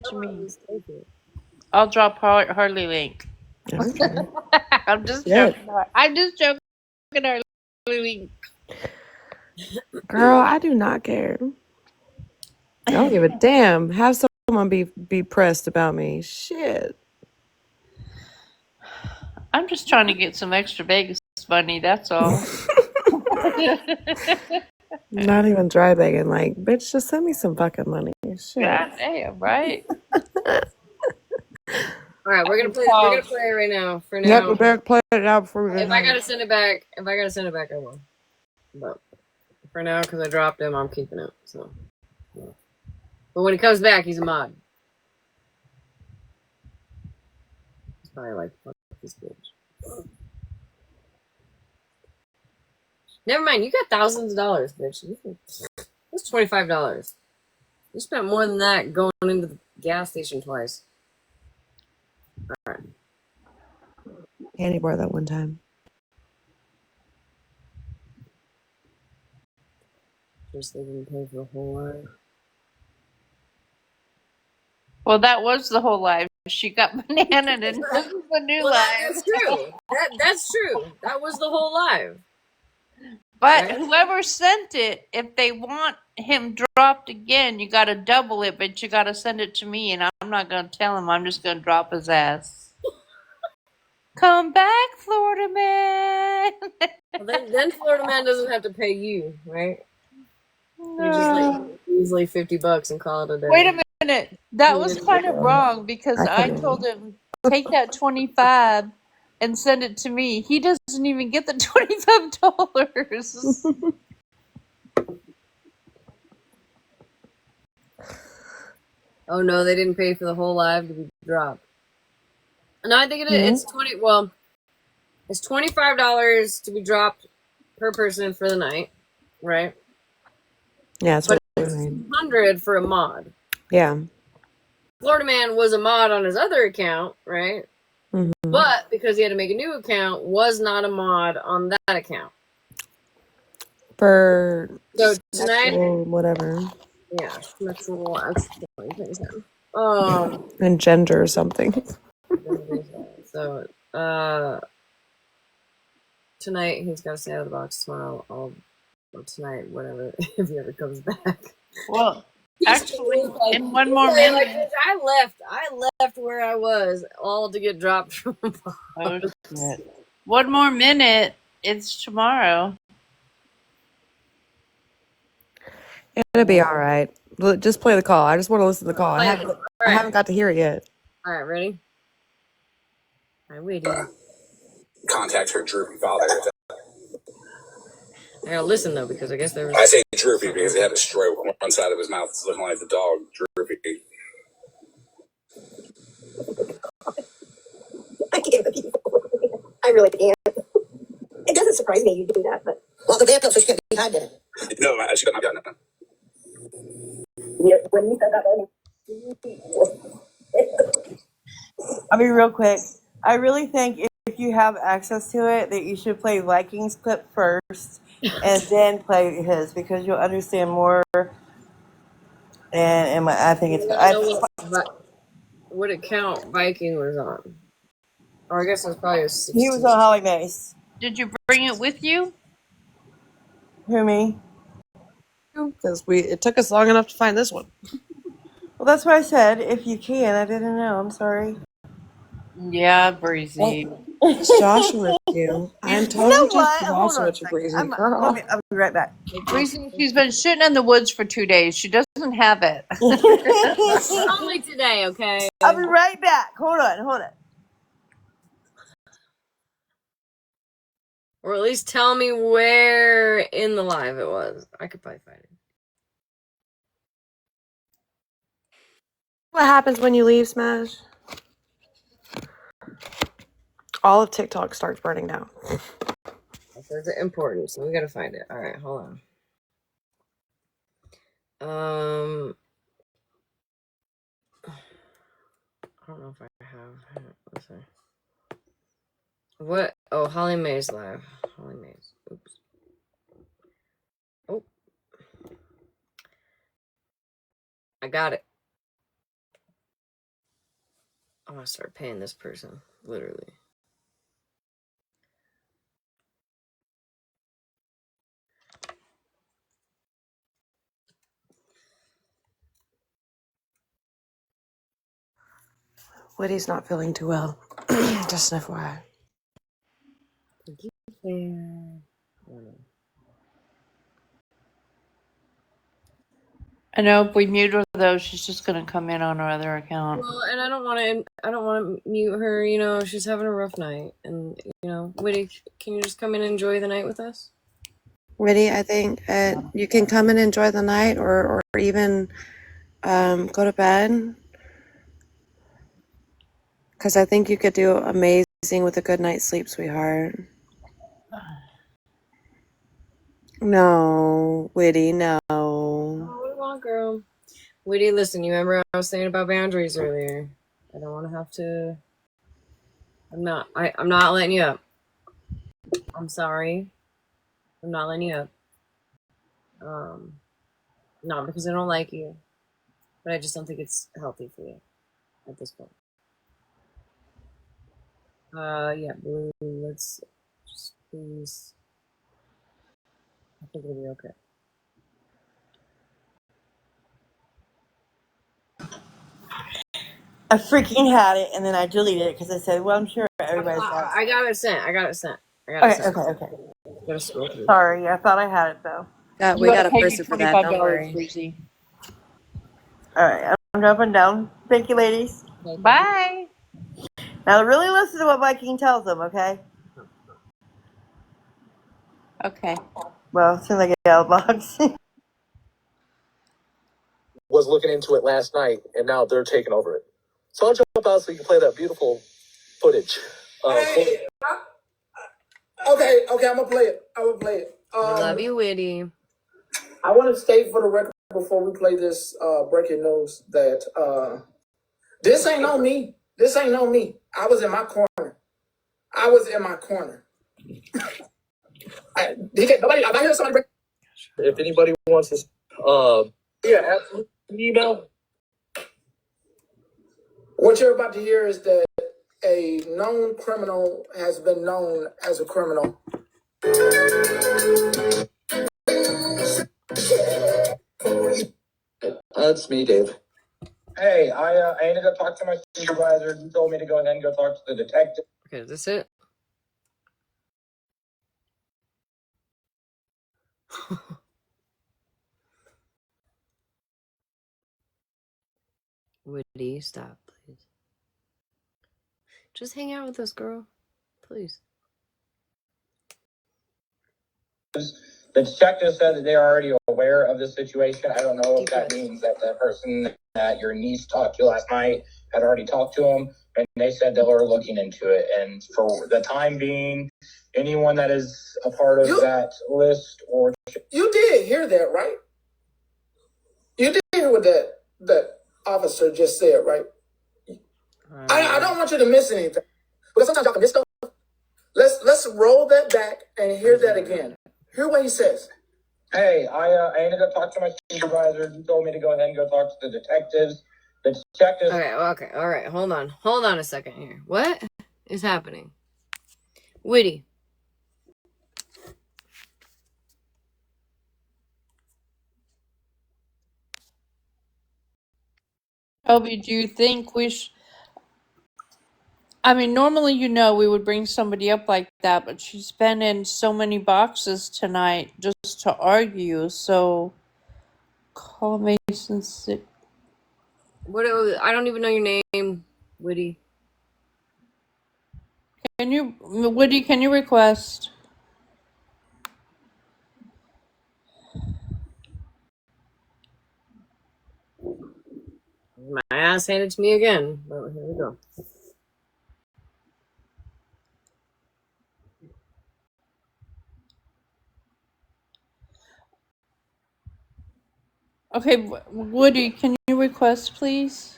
to me. Take it. I'll drop Harley link. Okay. I'm just Shit. joking. I'm just joking. Harley link. Girl, I do not care. I don't give a damn. Have someone be pressed about me. Shit. I'm just trying to get some extra Vegas money. That's all. Not even dry begging. Like, bitch, just send me some fucking money. Shit. God damn, right? All right, we're gonna play it right now. For now, Yep, we better play it out before we go. if I gotta send it back, I will. But for now, because I dropped him, I'm keeping it. So, yeah. But when he comes back, he's a mod. He's probably like, fuck this bitch. Never mind, you got thousands of dollars, bitch. That's $25. You spent more than that going into the gas station twice. All right. Annie bought that one time. Just they didn't pay for the whole life. Well, that was the whole life. She got banana and this is the new life. That's true. That's true. That was the whole life. But Right? whoever sent it, if they want him dropped again, you got to double it, but you got to send it to me, and I'm not going to tell him. I'm just going to drop his ass. Come back, Florida man. Well, then Florida man doesn't have to pay you, right? You just No. easily $50 and call it a day. Wait a minute. That was kind of wrong because I told him take that 25 and send it to me. He doesn't even get the $25. Oh no, they didn't pay for the whole live to be dropped. No, I think it's it's $25 to be dropped per person for the night, right? Yeah, that's But what it's I mean. $100 for a mod. Yeah. Florida man was a mod on his other account, right? Mm-hmm. But because he had to make a new account, was not a mod on that account. For So tonight, whatever. yeah, sexual exploitation. And gender or something. So tonight he's got to stay out of the box. Tomorrow, or tonight, whatever, if he ever comes back. Well, actually, in one more minute. I left where I was all to get dropped from a box. Oh, shit. One more minute. It's tomorrow. It'll be all right. Just play the call. I just want to listen to the call. I haven't got to hear it yet. All right, ready? All right, waiting. Contact her droopy father. I gotta listen though, because I guess there was. I say droopy because he had a stroke. One side of his mouth is looking like the dog droopy. I can't believe it. I really can't. It doesn't surprise me you do that, but. Well, the backup fish can't be behind it. No, she got not gotten it. Yeah, when you said that, I'll be real quick. I really think if you have access to it, that you should play Vikings clip first and then play his, because you'll understand more. And I think it's. What account Viking was on? Or I guess it was probably a 16. He was on Holly Mace. Did you bring it with you? Who, me? Because it took us long enough to find this one. Well, that's what I said. If you can, I didn't know. I'm sorry. Yeah, Breezy. It's Joshua with you. I'm totally just Joshua to Breezy, girl. I'll be right back. Breezy, she's been shitting in the woods for 2 days. She doesn't have it. Only today, okay? I'll be right back. Hold on. Or at least tell me where in the live it was. I could probably find it. What happens when you leave, Smash? All of TikTok starts burning down. It's important, so we gotta find it. All right, hold on. I don't know if I have. Let's see. What? Oh, Holly Mays live. Holly Mays. Oops. Oh. I got it. I'm gonna start paying this person, literally. Woody's not feeling too well. Just an FYI. I know if we mute her though, she's just gonna come in on her other account. Well, and I don't want to mute her. You know, she's having a rough night, and you know, Whitty, can you just come in and enjoy the night with us? Woody, I think you can come and enjoy the night or even go to bed. Because I think you could do amazing with a good night's sleep, sweetheart. No, Whitty, no. Oh, what do you want, girl? Whitty, listen, you remember I was saying about boundaries earlier? I don't want to have to. I'm not letting you up. I'm sorry. I'm not letting you up. Not because I don't like you, but I just don't think it's healthy for you at this point. Yeah, Blue, let's just please. I think it'll be okay. I freaking had it, and then I deleted it because I said, "Well, I'm sure everybody's got it." I got it sent. Okay. Gotta scroll through. Sorry, I thought I had it though. You We gotta got a pay me person for that. Don't $25, worry. Breezy. All right, I'm jumping down. Thank you, ladies. Bye. Now, really listen to what Viking tells them, okay? Okay. Well, as soon as I get out of the box. Was looking into it last night, and now they're taking over it. So I'll jump out so you can play that beautiful footage. Hey, okay, I'm gonna play it. I will play it. I love you, Whitty. I want to state for the record before we play this breaking news that this ain't on me. This ain't on me. I was in my corner. Nobody. I hear somebody break. If anybody wants this, yeah, absolutely. Email. What you're about to hear is that a known criminal has been known as a criminal. That's me, Dave. Hey, I ended up talking to my supervisor. He told me to go ahead and go talk to the detective. Okay, is this it? Whitty, stop, please. Just hang out with us, girl. Please. The detective said that they're already aware of the situation. I don't know if that means that the person that your niece talked to last night had already talked to him, and they said they were looking into it. And for the time being, anyone that is a part of that list or... You did hear that, right? You did hear what that officer just said, right? I don't want you to miss anything. Because sometimes y'all can miss stuff. Let's roll that back and hear that again. Hear what he says. Hey, I ended up talking to my supervisor. He told me to go ahead and go talk to the detectives. The detectives... Okay, all right. Hold on a second here. What is happening? Whitty. Toby, do you think I mean, normally, we would bring somebody up like that, but she's been in so many boxes tonight just to argue, so call Mason sick. I don't even know your name, Whitty. Woody, can you request? My ass handed to me again. Well, here we go. Okay, Woody, can you request, please?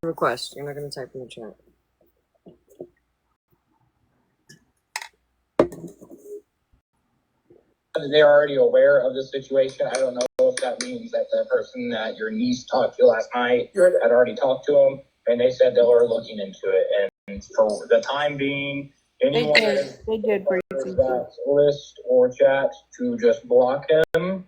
request. You're not going to type in the chat. They're already aware of the situation. I don't know if that means that the person that your niece talked to last night had already talked to them, and they said they were looking into it. And for the time being, anyone They did briefly. that list or chat to just block him.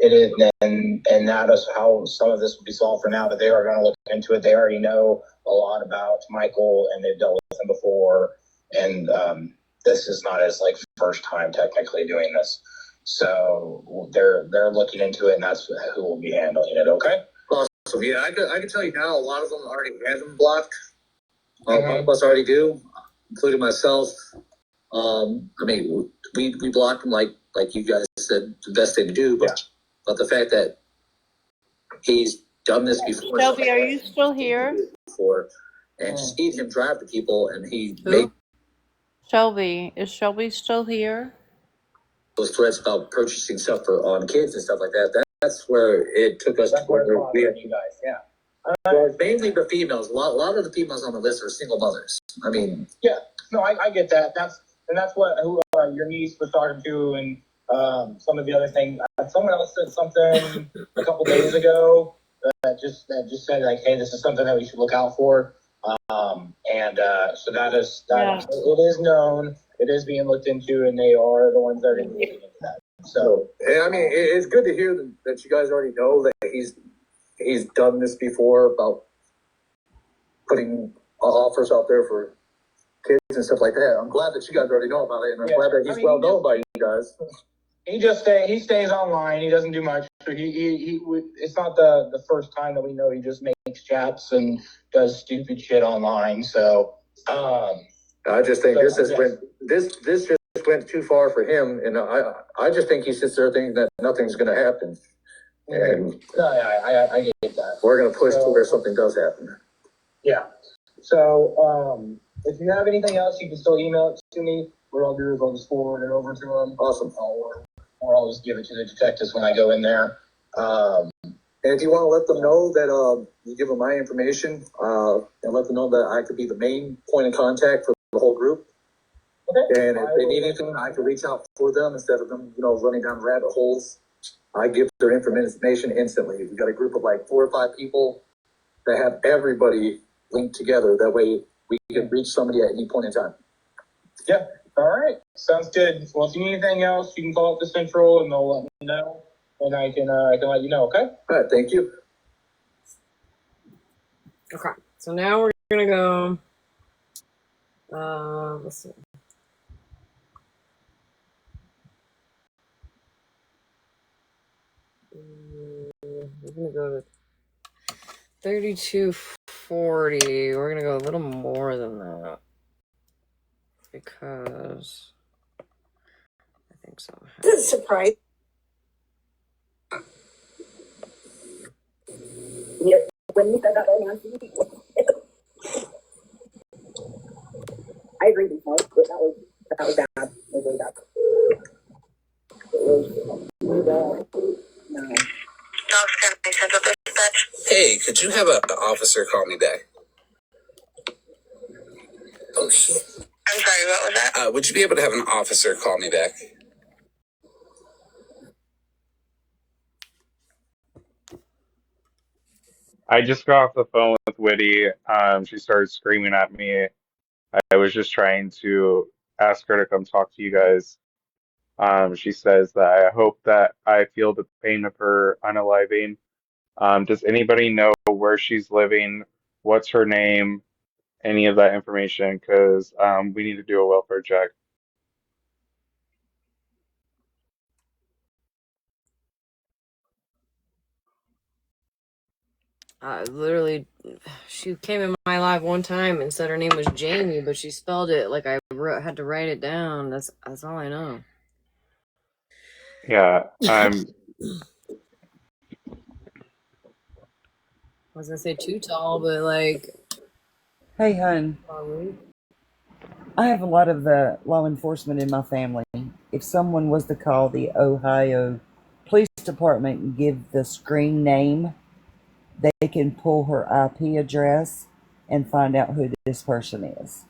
It is, and that is how some of this will be solved for now. But they are going to look into it. They already know a lot about Michael, and they've dealt with him before, and this is not his first time technically doing this. So they're looking into it, and that's who will be handling it. Okay. Awesome. Yeah, I can tell you now. A lot of them already have them blocked. A lot of us already do, including myself. I mean, we blocked them like you guys said, the best thing to do. But the fact that he's done this before. Shelby, are you still here? Before, and just eat him drive to people, and he Who? Shelby, is Shelby still here? those threats about purchasing stuff on kids and stuff like that. That's where it took us to where we had you guys. Yeah. mainly the females. A lot of the females on the list are single mothers. I mean, yeah, no, I get that. That's what your niece was talking to, and some of the other things. Someone else said something a couple days ago that just said hey, this is something that we should look out for. So that is it is known. It is being looked into, and they are the ones that are looking into that. So, I mean, it's good to hear that you guys already know that he's done this before about putting offers out there for kids and stuff like that. I'm glad that you guys already know about it, and I'm glad that he's well known by you guys. He stays online. He doesn't do much. It's not the first time that we know he just makes chats and does stupid shit online. So, I just think this just went too far for him, and I just think he sits there thinking that nothing's going to happen. And I get that. We're going to push to where something does happen. Yeah. So, if you have anything else, you can still email it to me. What I'll do is I'll just forward it over to him. Awesome. Or I'll just give it to the detectives when I go in there. And if you want to let them know that you give them my information and let them know that I could be the main point of contact for the whole group. Okay. And if they need anything, I can reach out for them instead of them, running down rabbit holes. I give their information instantly. We've got a group of 4 or 5 people that have everybody linked together. That way we can reach somebody at any point in time. Yeah. All right. Sounds good. Well, if you need anything else, you can call up the central and they'll let me know, and I can let you know. Okay. All right. Thank you. Okay. So now we're gonna go. Let's see. We're gonna go to 3240. We're gonna go a little more than that because I think so. This is a surprise. Yeah, when you said that earlier on TV, I agree with you, but that was bad. It was really bad. It was no. Hey, could you have an officer call me back? Oh, shit. I'm sorry, what was that? Would you be able to have an officer call me back? I just got off the phone with Whitty. She started screaming at me. I was just trying to ask her to come talk to you guys. She says that I hope that I feel the pain of her unaliving. Does anybody know where she's living? What's her name? Any of that information? Because we need to do a welfare check. Literally, she came in my live one time and said her name was Jamie, but she spelled it like I had to write it down. That's all I know. Yeah, I was gonna say too tall, but Hey, hun. probably. I have a lot of law enforcement in my family. If someone was to call the Ohio Police Department and give the screen name, they can pull her IP address and find out who this person is.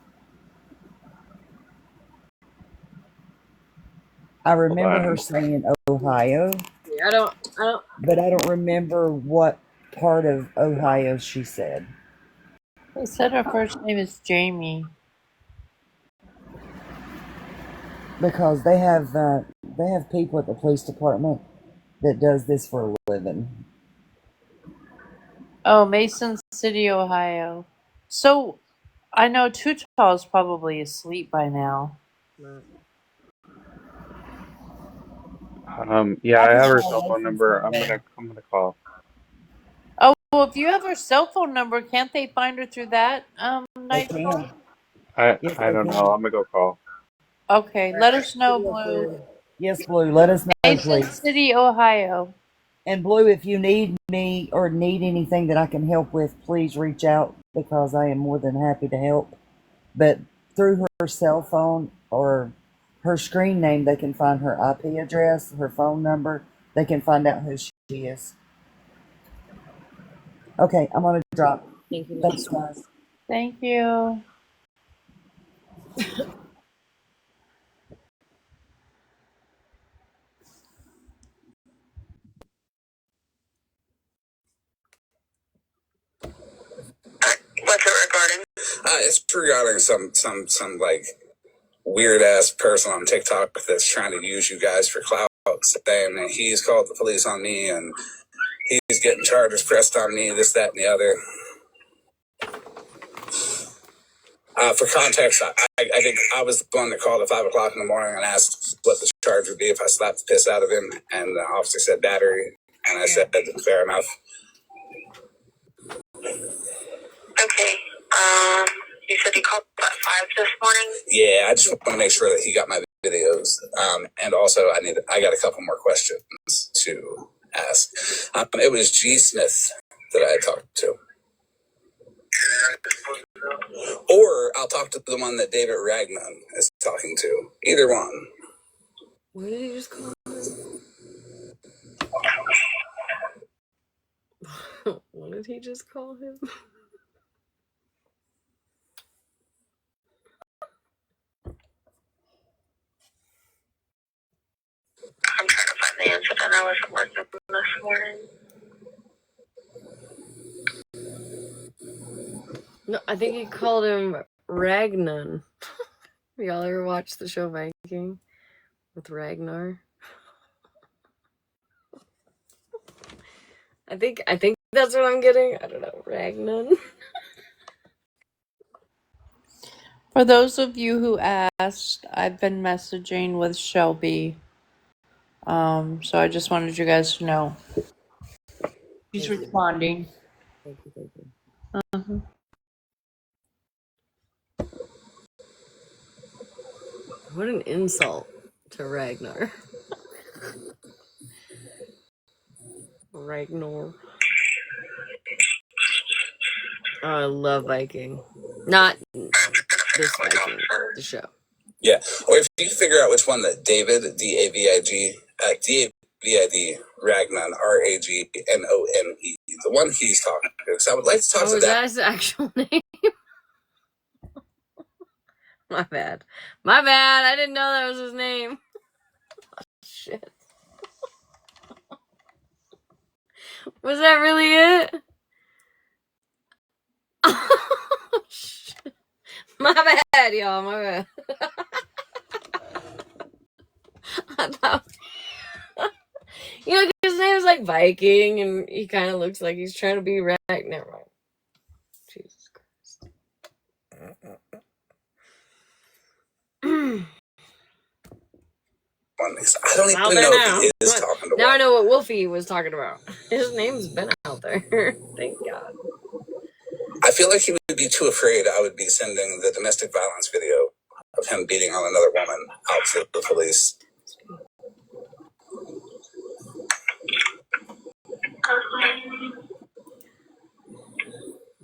I remember her saying Ohio. Yeah, I don't. But I don't remember what part of Ohio she said. They said her first name is Jamie. Because they have people at the police department that does this for a living. Oh, Mason City, Ohio. So, I know Too Tall's probably asleep by now. Yeah, I have her cell phone number. I'm gonna call. Oh, well, if you have her cell phone number, can't they find her through that, They Nightfall? can. I Yes, I they don't know. can. I'm gonna go call. Okay, let us know, Blue. Yes, Blue, let us know, Mason please. City, Ohio. And Blue, if you need me or need anything that I can help with, please reach out because I am more than happy to help. But through her cell phone or her screen name, they can find her IP address, her phone number. They can find out who she is. Okay, I'm going to drop. Thank you. Thanks, guys. Thank you. What's it regarding? It's regarding some like weird ass person on TikTok that's trying to use you guys for clout, saying that he's called the police on me and he's getting charges pressed on me, this, that, and the other. For context, I think I was the one that called at 5 o'clock in the morning and asked what the charge would be if I slapped the piss out of him, and the officer said battery, and I said fair enough. Okay. You said you called at 5 this morning? Yeah, I just want to make sure that he got my videos, and also I got a couple more questions to ask. It was G. Smith that I had talked to. Or I'll talk to the one that David Ragman is talking to. Either one. What did he just call him? What did he just call him? I'm trying to find the incident. I wasn't working this morning. No, I think he called him Ragnan. Y'all ever watch the show Viking with Ragnar? I think that's what I'm getting. I don't know, Ragnan. For those of you who asked, I've been messaging with Shelby. So I just wanted you guys to know. She's responding. Thank you. Uh-huh. What an insult to Ragnar. Ragnar. Oh, I love Viking. Not this Viking, the show. Yeah. Or if you figure out which one that David, D-A-V-I-G, D-A-V-I-D, Ragnan, R-A-G-N-O-N-E, the one he's talking to. So I would like to talk to is that his actual name? My bad. I didn't know that was his name. Oh, shit. Was that really it? Oh, shit. My bad, y'all. My bad. I thought, his name is like Viking, and he kind of looks like he's trying to be Never mind. Jesus Christ. I don't even know if he is talking to Now one. I know what Wolfie was talking about. His name's been out there. Thank God. I feel like he would be too afraid I would be sending the domestic violence video of him beating on another woman out to the police.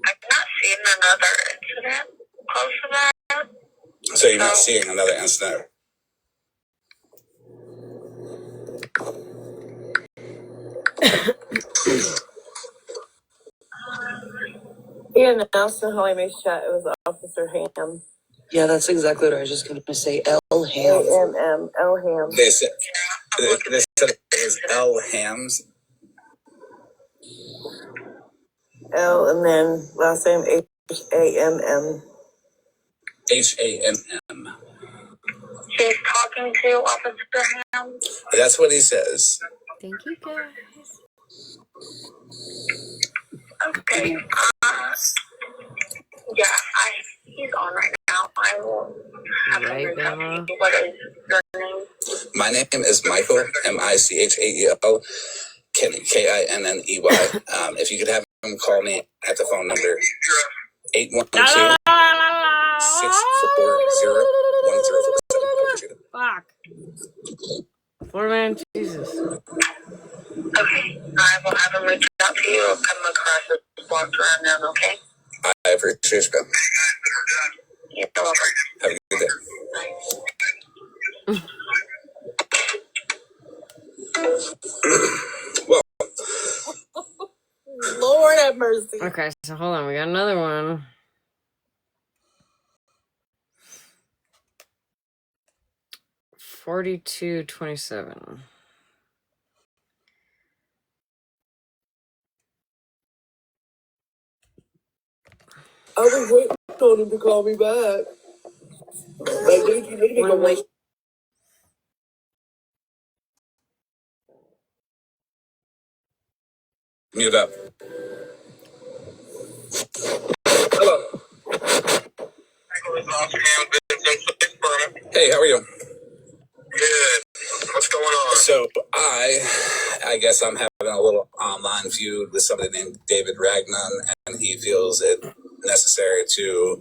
I've not seen another incident close to that. So you're not seeing another incident? announced in Holly Mae's chat it was Officer Ham. Yeah, that's exactly what I was just going to say. L. Ham. A-M-M. L. Ham. They said it was L. Hams. L and then last name H-A-M-M. H-A-M-M. She's talking to Officer Ham. That's what he says. Thank you, guys. Okay. Yeah, he's on right now. I will have him reach out to you. What is your name? My name is Michael, M-I-C-H-A-E-L, Kenny, K-I-N-N-E-Y. If you could have him call me at the phone number 812-640-1047. Fuck. Poor man, Jesus. Okay. I will have him reach out to you. I'll come across this walk around now, okay? I appreciate you. You're welcome. Have a good day. Well, Lord have mercy. Okay, so hold on. We got another one. $42.27. I was waiting on him to call me back. mute up. Hello. Hey, how are you? Good. What's going on? So I guess I'm having a little online feud with somebody named David Ragnan, and he feels it necessary to,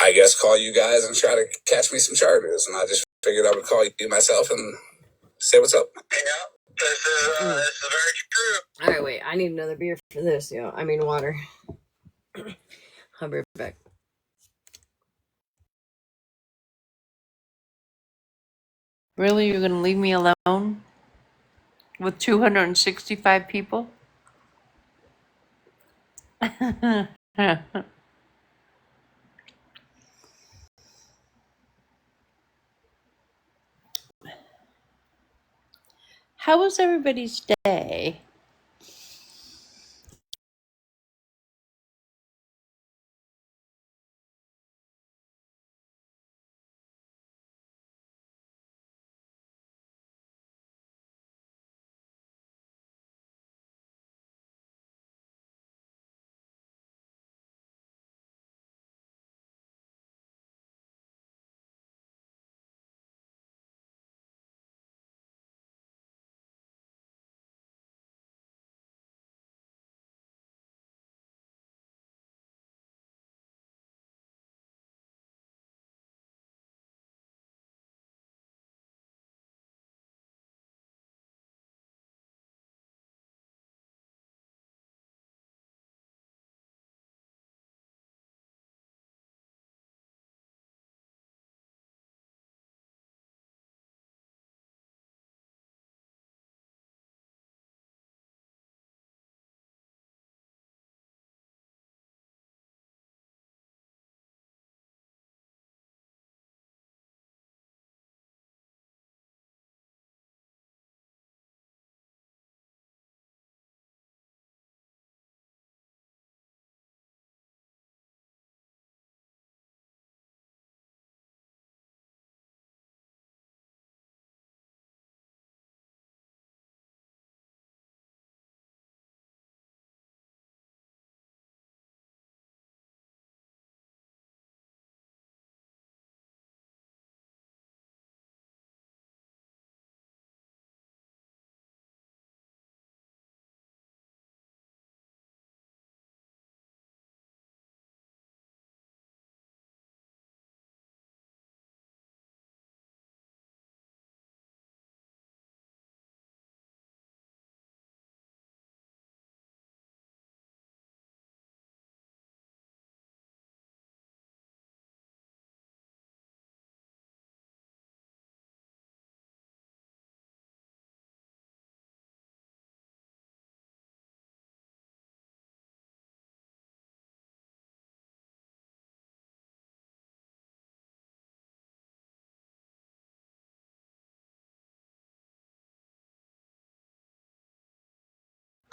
I guess, call you guys and try to catch me some charges. And I just figured I would call you myself and say what's up. Yeah, this is very true. All right, wait. I need another beer for this. I mean water. I'll be right back. Really, you're gonna leave me alone with 265 people? How was everybody's day?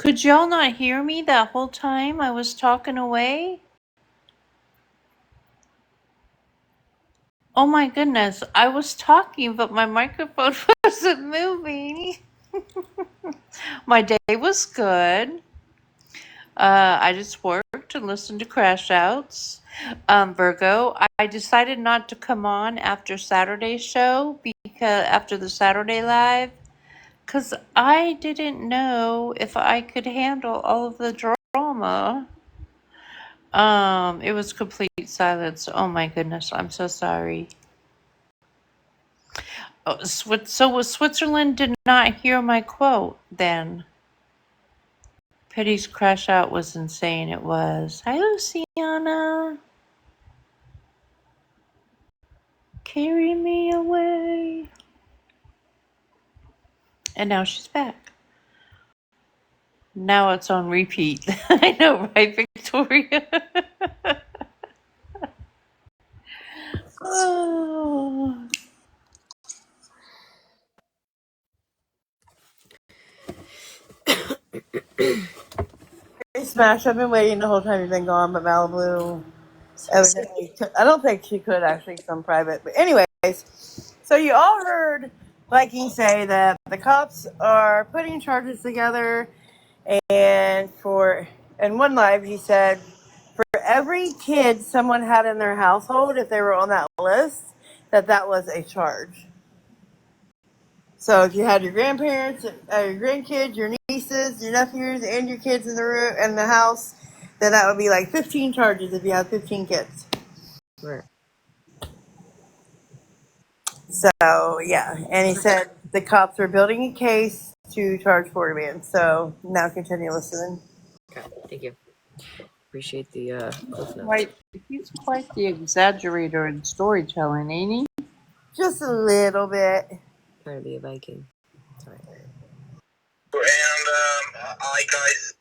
Could y'all not hear me that whole time I was talking away? Oh my goodness, I was talking, but my microphone wasn't moving. My day was good. I just worked and listened to crash outs. Virgo, I decided not to come on after Saturday's show because after the Saturday live, because I didn't know if I could handle all of the drama. It was complete silence. Oh my goodness, I'm so sorry. Oh, so Switzerland did not hear my quote then. Pity's crash out was insane. It was. Hi, Luciana. Carry me away. And now she's back. Now it's on repeat. I know, right, Victoria? Oh. Hey, Smash, I've been waiting the whole time you've been gone, but Malibu evidently, I don't think she could actually come private. But anyways, so you all heard Viking say that the cops are putting charges together, and in one live he said for every kid someone had in their household, if they were on that list, that was a charge. So if you had your grandparents, your grandkids, your nieces, your nephews, and your kids in the house, then that would be like 15 charges if you have 15 kids. Right. So yeah, and he said the cops are building a case to charge 40 men. So now continue listening. Okay, thank you. Appreciate the cliff notes. He's quite the exaggerator in storytelling, ain't he? Just a little bit. Trying to be a Viking. Sorry. And guys,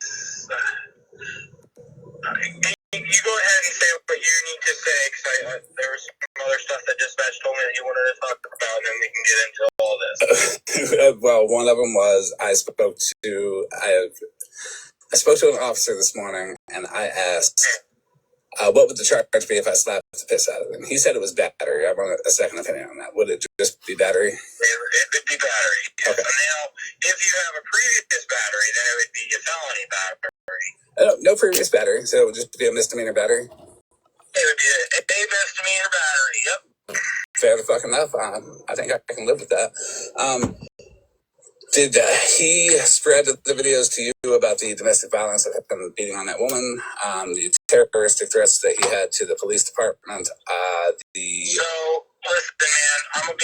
you go ahead and say what you need to say, because there was some other stuff that dispatch told me that you wanted to talk about, and then we can get into all this. Well, one of them was I spoke to an officer this morning, and I asked, what would the charge be if I slapped the piss out of him? He said it was battery. I want a second opinion on that. Would it just be battery? It would be battery. Yes. Okay. Now, if you have a previous battery, then it would be a felony battery. No previous battery, so it would just be a misdemeanor battery? It would be a misdemeanor battery, yep. Fair enough. I think I can live with that. Did he spread the videos to you about the domestic violence that had been beating on that woman, the terroristic threats that he had to the police department, So, listen, man, I'm gonna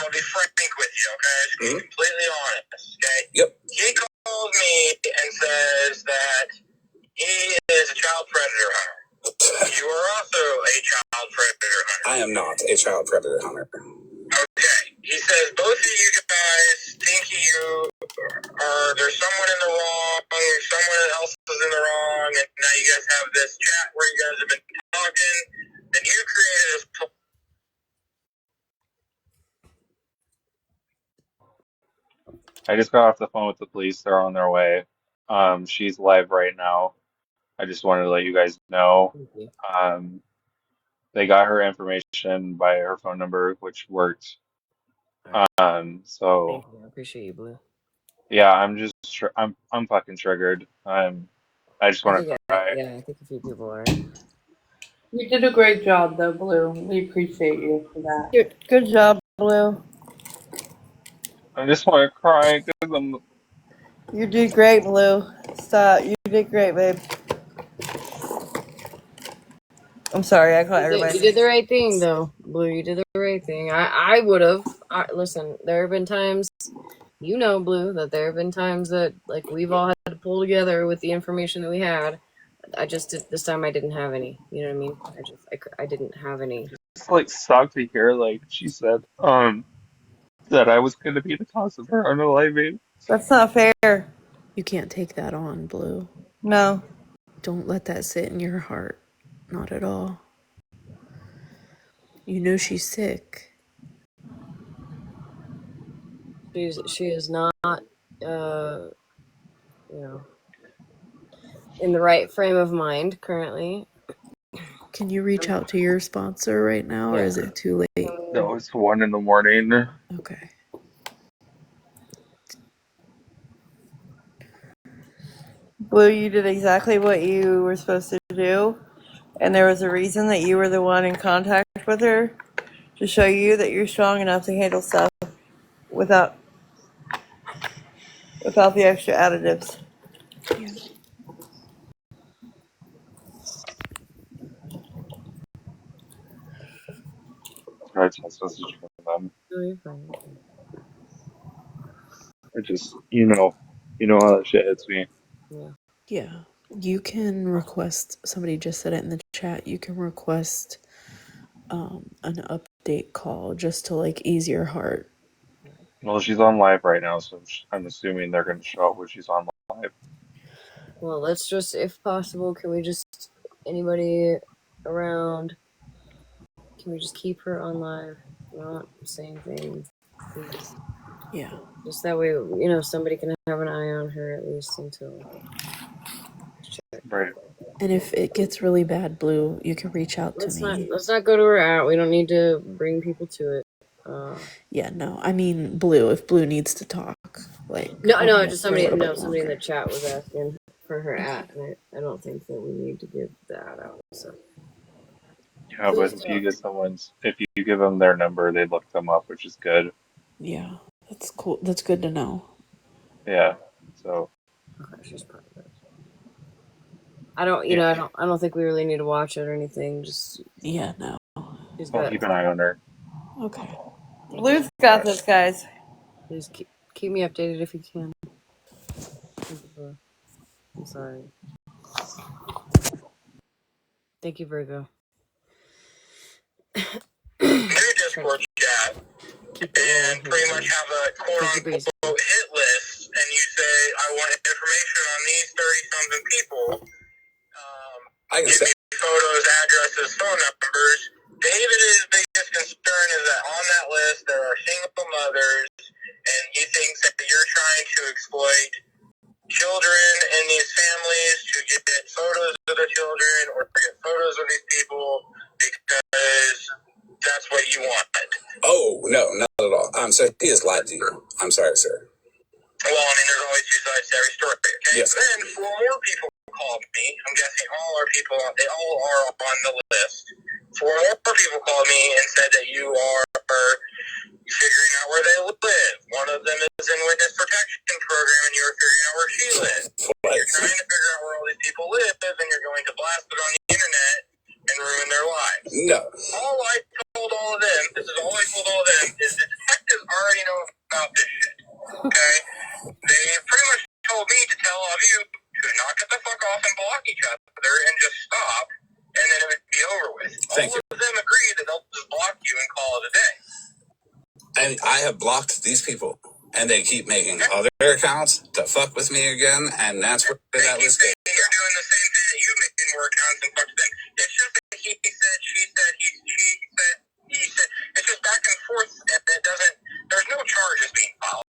be frank with you, okay? Just be completely honest, okay? Yep. He calls me and says that he is a child predator hunter. You are also a child predator hunter. I am not a child predator hunter. Okay. He says both of you guys think there's someone in the wrong, someone else is in the wrong, and now you guys have this chat where you guys have been talking, and you created this. I just got off the phone with the police. They're on their way. She's live right now. I just wanted to let you guys know. They got her information by her phone number, which worked. So Thank you. I appreciate you, Blue. yeah, I'm fucking triggered. I just want to cry. Yeah, I think a few people are. You did a great job, though, Blue. We appreciate you for that. Good job, Blue. I just want to cry because You did great, Blue. Stop. You did great, babe. I'm sorry, I caught everybody. You did the right thing, though, Blue. You did the right thing. I would have. Listen, there have been times, Blue, that there have been times that like we've all had to pull together with the information that we had. This time I didn't have any. You know what I mean? I didn't have any. it's like sucked to hear, like she said, that I was going to be the cause of her unaliving. That's not fair. You can't take that on, Blue. No. Don't let that sit in your heart. Not at all. You know she's sick. She is not. in the right frame of mind currently. Can you reach out to your sponsor right now, or is it too late? No, it's 1 a.m. Okay. Blue, you did exactly what you were supposed to do, and there was a reason that you were the one in contact with her to show you that you're strong enough to handle stuff without the extra additives. Yeah. I text message from them. No, you're fine. I just, you know how that shit hits me. Yeah. Yeah. You can request, somebody just said it in the chat, you can request an update call just to like ease your heart. Well, she's on live right now, so I'm assuming they're going to show up when she's on live. Well, let's just, if possible, can we just, anybody around, can we just keep her on live, not say anything, please? Yeah. Just that way, you know, somebody can have an eye on her at least until. Right. And if it gets really bad, Blue, you can reach out to me. Let's not go to her out. We don't need to bring people to it. Yeah, no, I mean Blue. If Blue needs to talk, like No, just somebody. for a No, bit somebody in longer. the chat was asking for her at, and I don't think that we need to give that out. So. Yeah, but if you give them their number, they look them up, which is good. Yeah, that's cool. That's good to know. Yeah. So. Okay, she's part of it. I don't think we really need to watch it or anything. Just no. I'll keep an eye on her. Okay. Blue's got this, guys. Please keep me updated if you can. I'm sorry. Thank you, Virgo. Discord chat and pretty much have a quote-unquote hit list, and you say, I want information on these 30-something people. Give me photos, addresses, phone numbers. David's biggest concern is that on that list there are single mothers, and he thinks that you're trying to exploit children in these families to get photos of the children or get photos of these people because that's what you wanted. Oh, no, not at all. So he has lied to you. I'm sorry, sir. Well, I mean, there's always two sides to every story. Okay? Yes. Then 4 more people called me. I'm guessing all our people, they all are on the list. 4 more people called me and said that you are figuring out where they live. One of them is in witness protection program, and you're figuring out where she lives. You're trying to figure out where all these people live, and you're going to blast it on the internet and ruin their lives. No. All I told all of them, this is all I told all of them, is the detectives already know about this shit. Okay? They pretty much told me to tell all of you to knock it the fuck off and block each other and just stop, and then it would be over with. All of them agreed that they'll just block you and call it a day. And I have blocked these people, and they keep making other accounts to fuck with me again, and that's where that was. You're doing the same thing that you make more accounts and fuck them. It's just that he said, she said, he said, he said. It's just back and forth, and it doesn't. There's no charges being filed.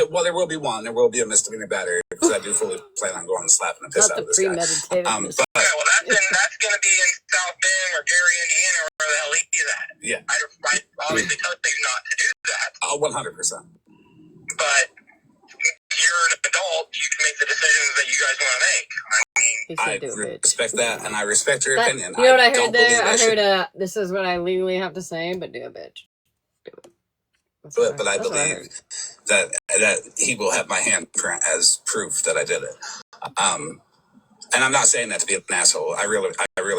Well, there will be one. There will be a misdemeanor battery because I do fully plan on going and slapping the piss out of this guy. Okay, well, that's going to be in South Bend or Gary, Indiana, or where the hell he's at. Yeah. I obviously tell you not to do that. 100%. But you're an adult. You can make the decisions that you guys want to make. I respect that, and I respect your opinion. You know what I heard there? I heard, this is what I legally have to say, but do it, bitch. Do it. But I believe that he will have my handprint as proof that I did it. And I'm not saying that to be an asshole. I really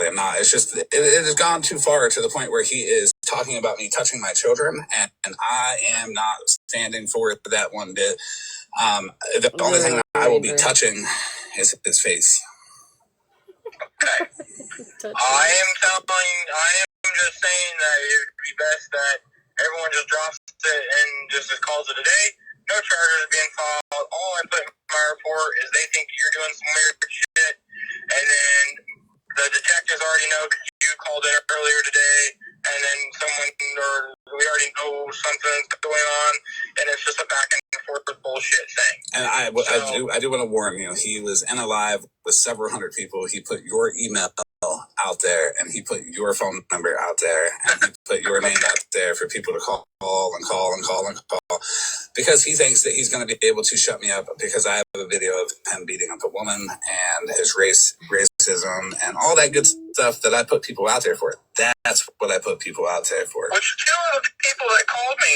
am not. It's just, it has gone too far to the point where he is talking about me touching my children, and I am not standing for it that one bit. The only thing that I will be touching is his face. Okay. I am just saying that it would be best that everyone just drops it and just calls it a day. No charges being filed. All I put in my report is they think you're doing some weird shit, and then the detectives already know because you called in earlier today, and then someone, or we already know something's going on, and it's just a back and forth bullshit thing. And I do want to warn you. He was in a live with several hundred people. He put your email out there, and he put your phone number out there, and he put your name out there for people to call and call and call and call, because he thinks that he's going to be able to shut me up because I have a video of him beating up a woman and his racism and all that good stuff that I put people out there for. That's what I put people out there for. Which two of the people that called me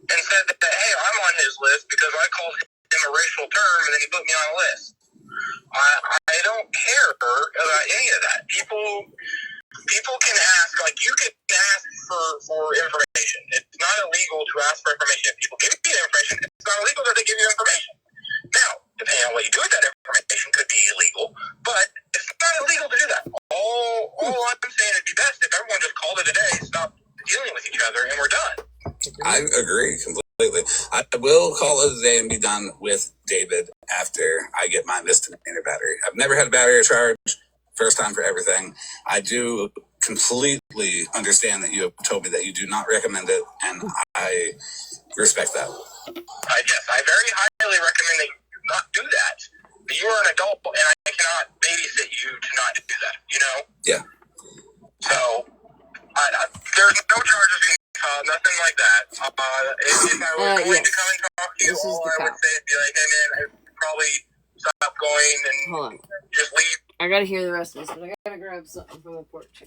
and said that, hey, I'm on his list because I called him a racial term and then he put me on a list. I don't care about any of that. People can ask, like, you can ask for information. It's not illegal to ask for information. If people give you information, it's not illegal that they give you information. Now, depending on what you do with that information could be illegal, but it's not illegal to do that. All I'm saying it'd be best if everyone just called it a day, stop dealing with each other, and we're done. I agree completely. I will call it a day and be done with David after I get my misdemeanor battery. I've never had a battery charge. First time for everything. I do completely understand that you have told me that you do not recommend it, and I respect that. Yes, I very highly recommend that you do not do that. You are an adult, and I cannot babysit you to not do that, you know? Yeah. So, there's no charges being nothing like that. If I was going to come and talk to you, all I would say is be like, hey man, I probably stop going and just leave. I gotta hear the rest of this, but I gotta grab something from the porch.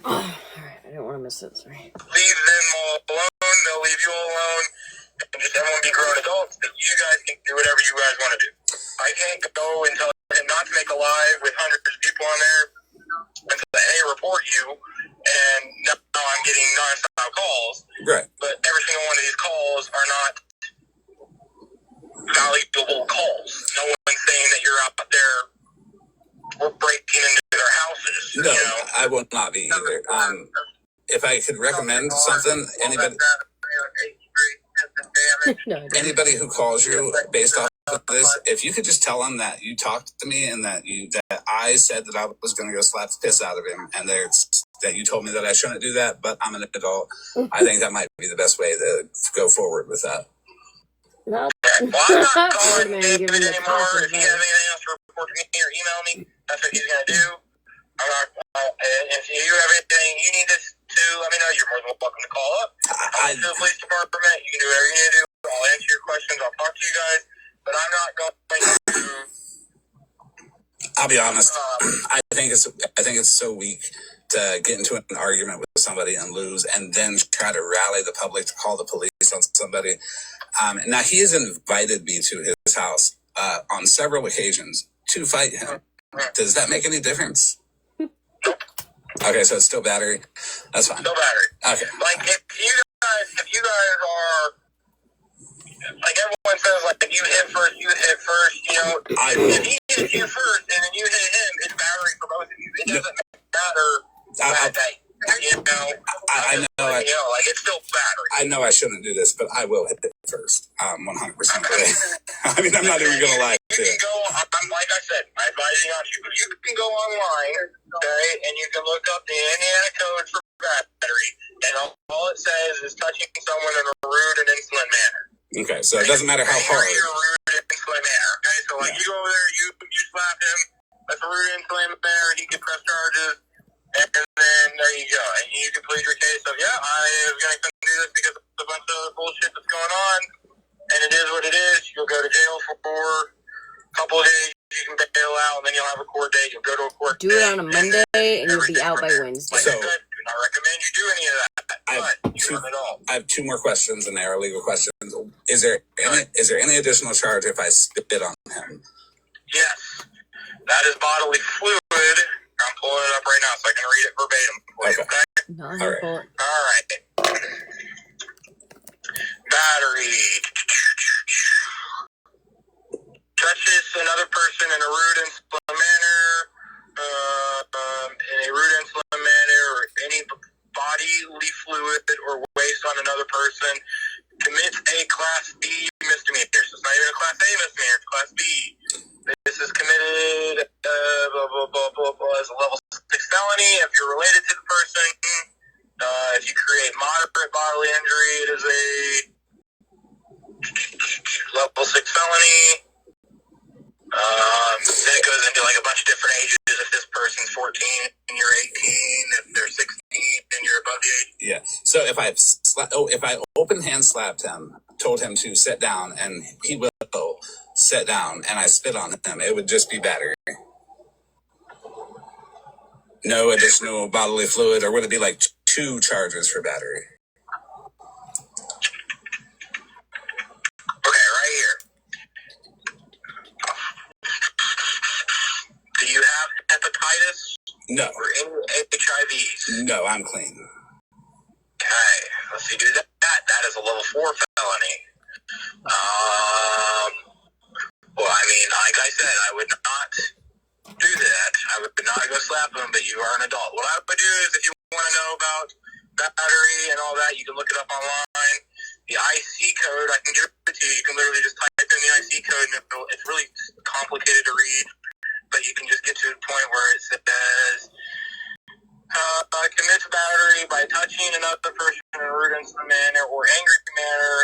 Alright, I didn't want to miss it, sorry. Leave them all alone, they'll leave you all alone, and just everyone be grown adults, that you guys can do whatever you guys want to do. I can't go and tell him not to make a live with hundreds of people on there until they report you, and now I'm getting non-stop calls. Right. But every single one of these calls are not valuable calls. No one's saying that you're out there breaking into their houses. No, you know? I will not be either. If I could recommend something, anybody who calls you based off of this, if you could just tell them that you talked to me and that I said that I was going to go slap the piss out of him, and that you told me that I shouldn't do that, but I'm an adult. I think that might be the best way to go forward with that. No. Well, I'm not calling David anymore. If you have anything else to report to me or email me, that's what he's going to do. I'm not, if you have anything you need to let me know, you're more than welcome to call up. I'll to the police department. You can do whatever you need to do. I'll answer your questions. I'll talk to you guys. But I'm not going to... I'll be honest. I think it's so weak to get into an argument with somebody and lose, and then try to rally the public to call the police on somebody. Now, he has invited me to his house on several occasions to fight him. Does that make any difference? Okay, so it's still battery. That's fine. Still battery. Okay. Like, if you guys are, like everyone says, like, if you hit first, you know. If he hits you first and then you hit him, it's battery for both of you. It doesn't matter that day. You know, I know. Like, it's still battery. I know I shouldn't do this, but I will hit it first. 100%. I mean, I'm not even going to lie to you. You can go, like I said, I advise you not to, but you can go online, okay, and you can look up the Indiana code for battery, and all it says is touching someone in a rude and insolent manner. Okay, so it doesn't matter how hard. You're a rude and insolent manner, okay? So, like, you go over there, you slap him, that's a rude and insolent manner, he can press charges, and then there you go. And you can plead your case of, yeah, I was going to come do this because of a bunch of bullshit that's going on, and it is what it is. You'll go to jail for a couple of days, you can bail out, and then you'll have a court date. You'll go to a court Do it on a Monday, and you'll be out by Wednesday. Like I said, do not recommend you do any of that. I have two more questions, and they are legal questions. Is there any additional charge if I spit on him? Yes. That is bodily fluid. I'm pulling it up right now so I can read it verbatim for you, okay? No, All right. All right. Battery. Touches another person in a rude, insolent manner, or any bodily fluid or waste on another person, commits a Class B misdemeanor. So it's not even a Class A misdemeanor, it's Class B. This is committed as a level 6 felony if you're related to the person. If you create moderate bodily injury, it is a level 6 felony. Then it goes into like a bunch of different ages. If this person's 14 and you're 18, if they're 16 and you're above the age. Yeah. So if I open hand slapped him, told him to sit down, and he will sit down, and I spit on him, it would just be battery. No additional bodily fluid, or would it be like 2 charges for battery? Okay, right here. Do you have hepatitis? No. Or any HIVs? No, I'm clean. Okay, let's see. Do that. That is a level 4 felony. Well, I mean, like I said, I would not do that. I would not go slap him, but you are an adult. What I would do is, if you want to know about battery and all that, you can look it up online. The IC code, I can give it to you. You can literally just type in the IC code, and it's really complicated to read, but you can just get to the point where it says, commits battery by touching another person in a rude, insolent manner or angry manner.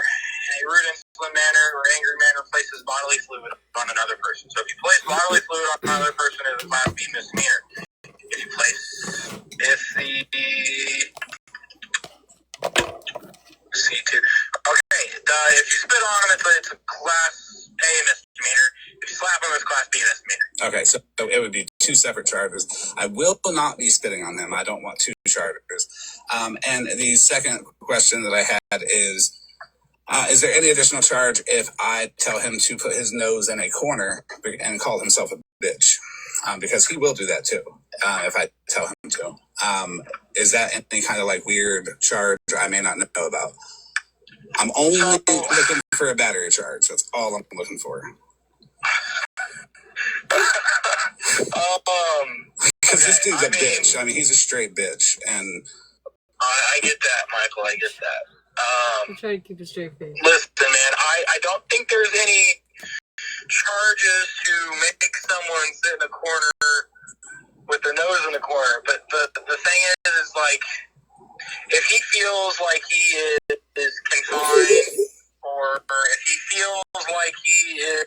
In a rude, insolent manner or angry manner, places bodily fluid on another person. So if you place bodily fluid on another person, it's a Class B misdemeanor. If C2. Okay, if you spit on him, it's a Class A misdemeanor. If you slap him, it's Class B misdemeanor. Okay, so it would be 2 separate charges. I will not be spitting on him. I don't want 2 charges. And the second question that I had is there any additional charge if I tell him to put his nose in a corner and call himself a bitch? Because he will do that too, if I tell him to. Is that any kind of like weird charge I may not know about? I'm only looking for a battery charge. That's all I'm looking for. Because this dude's a bitch. I mean, he's a straight bitch, and I get that, Michael. I get that. I try to keep a straight face. Listen, man, I don't think there's any charges to make someone sit in a corner with their nose in the corner. But the thing is like, if he feels like he is confined, or if he feels like he is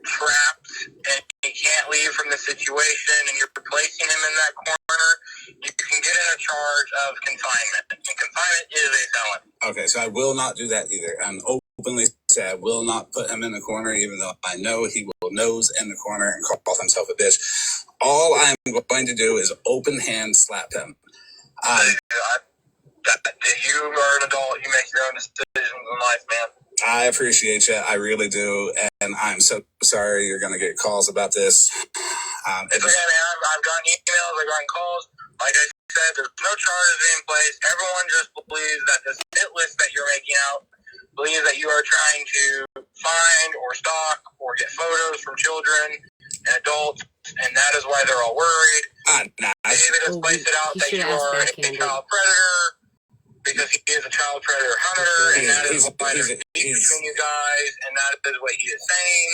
trapped and he can't leave from the situation, and you're placing him in that corner, you can get in a charge of confinement. And confinement is a felony. Okay, so I will not do that either. I'm openly say I will not put him in the corner, even though I know he will nose in the corner and call himself a bitch. All I'm going to do is open hand slap him. You are an adult. You make your own decisions in life, man. I appreciate you. I really do. And I'm so sorry you're going to get calls about this. It's okay, man. I've gotten emails. I've gotten calls. Like I said, there's no charges in place. Everyone just believes that this hit list that you're making out believes that you are trying to find or stalk or get photos from children and adults, and that is why they're all worried. David has placed it out that you are a child predator because he is a child predator hunter, and that is why there's beef between you guys, and that is what he is saying.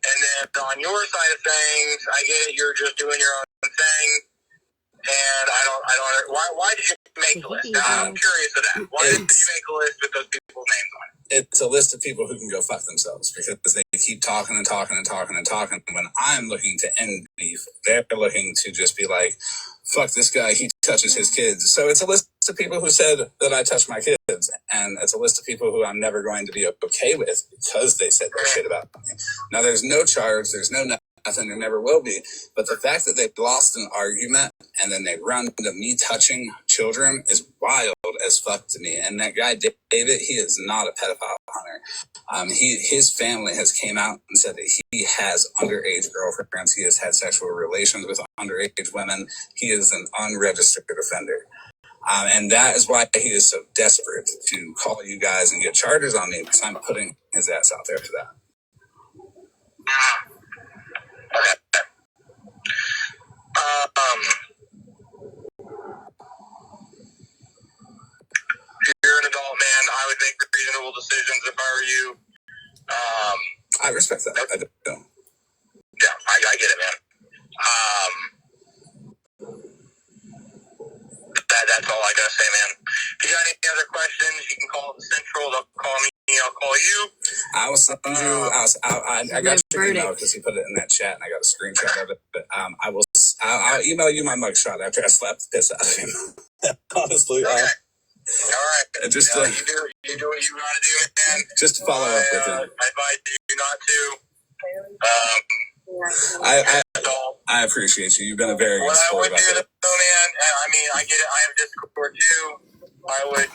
And then on your side of things, I get it, you're just doing your own thing. And I don't. Why did you make the list? Now, I'm curious of that. Why did you make a list with those people's names on it? It's a list of people who can go fuck themselves because they keep talking and talking and talking and talking. When I'm looking to end beef, they're looking to just be like, fuck this guy, he touches his kids. So it's a list of people who said that I touch my kids. And it's a list of people who I'm never going to be okay with because they said that shit about me. Now, there's no charge, there's no nothing, there never will be. But the fact that they lost an argument and then they run to me touching children is wild as fuck to me. And that guy David, he is not a pedophile hunter. His family has came out and said that he has underage girlfriends. He has had sexual relations with underage women. He is an unregistered offender. And that is why he is so desperate to call you guys and get charges on me, because I'm putting his ass out there for that. You're an adult man. I would make reasonable decisions if I were you. I respect that. I do. Yeah, I get it, man. That's all I gotta say, man. If you got any other questions, you can call the Central. They'll call me. I'll call you. I will send you. I got your email because he put it in that chat, and I got a screenshot of it. But I'll email you my mugshot after I slap the piss out of him. Honestly, okay. All right. Just you do what you gotta do, man. Just to follow up with him. I advise you not to. I appreciate you. You've been a very good What I sport would about do, that. though, man. I mean, I get it. I have Discord too. I would.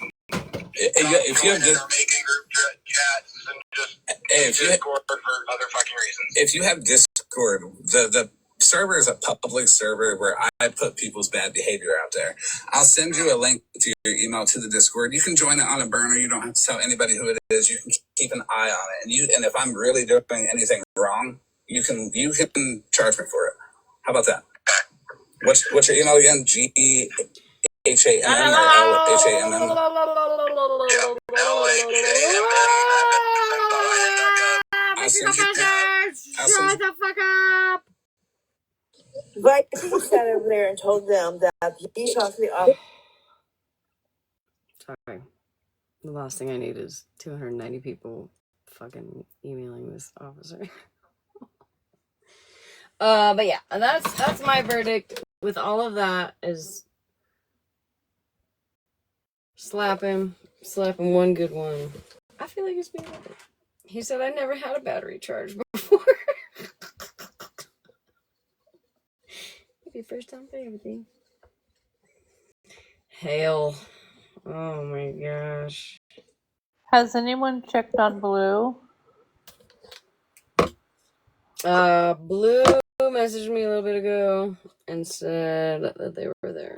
If you have making group chats and just Discord for other fucking reasons. If you have Discord, the server is a public server where I put people's bad behavior out there. I'll send you a link to your email to the Discord. You can join it on a burner. You don't have to tell anybody who it is. You can keep an eye on it. And if I'm really doing anything wrong, you can charge me for it. How about that? What's your email again? GHAMM or LHAMM? Shut the fuck up! But he sat over there and told them that he shot the Sorry. The last thing I need is 290 people fucking emailing this officer. But yeah, and that's my verdict with all of that is slap him one good one. I feel like it's been good. He said I never had a battery charge before. Maybe first time for everything. Hail. Oh my gosh. Has anyone checked on Blue? Blue messaged me a little bit ago and said that they were there.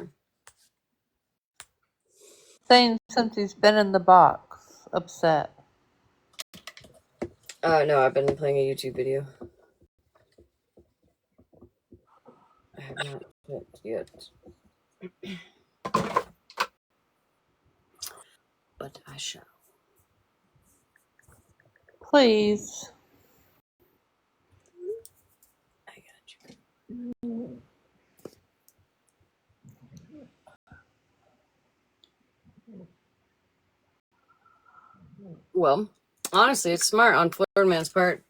Saying since he's been in the box, upset. No, I've been playing a YouTube video. I have not checked yet. But I shall. Please. I got you. Well, honestly, it's smart on Florida Man's part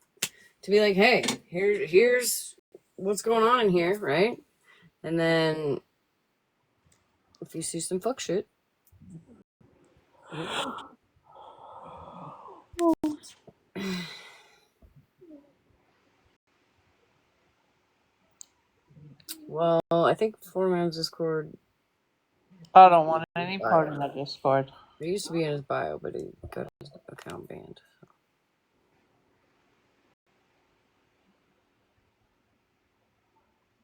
to be like, hey, here's what's going on in here, right? And then if you see some fuck shit, well, I think Florida Man's Discord. I don't want any part of that Discord. It used to be in his bio, but he got his account banned.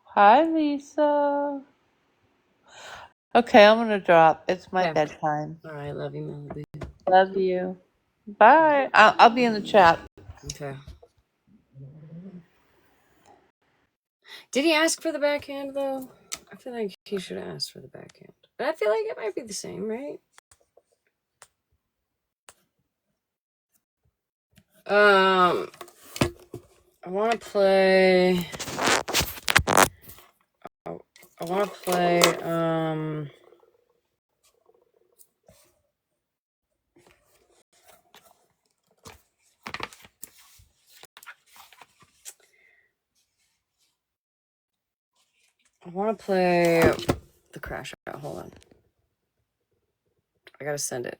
Hi, Lisa. Okay, I'm gonna drop. It's my bedtime. All right, love you, Melody. Love you. Bye. I'll be in the chat. Okay. Did he ask for the backhand though? I feel like he should have asked for the backhand. But I feel like it might be the same, right? I want to play. I want to play. I want to play the crash out. Hold on. I gotta send it.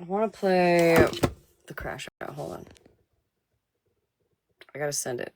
I want to play the crash out. Hold on. I gotta send it.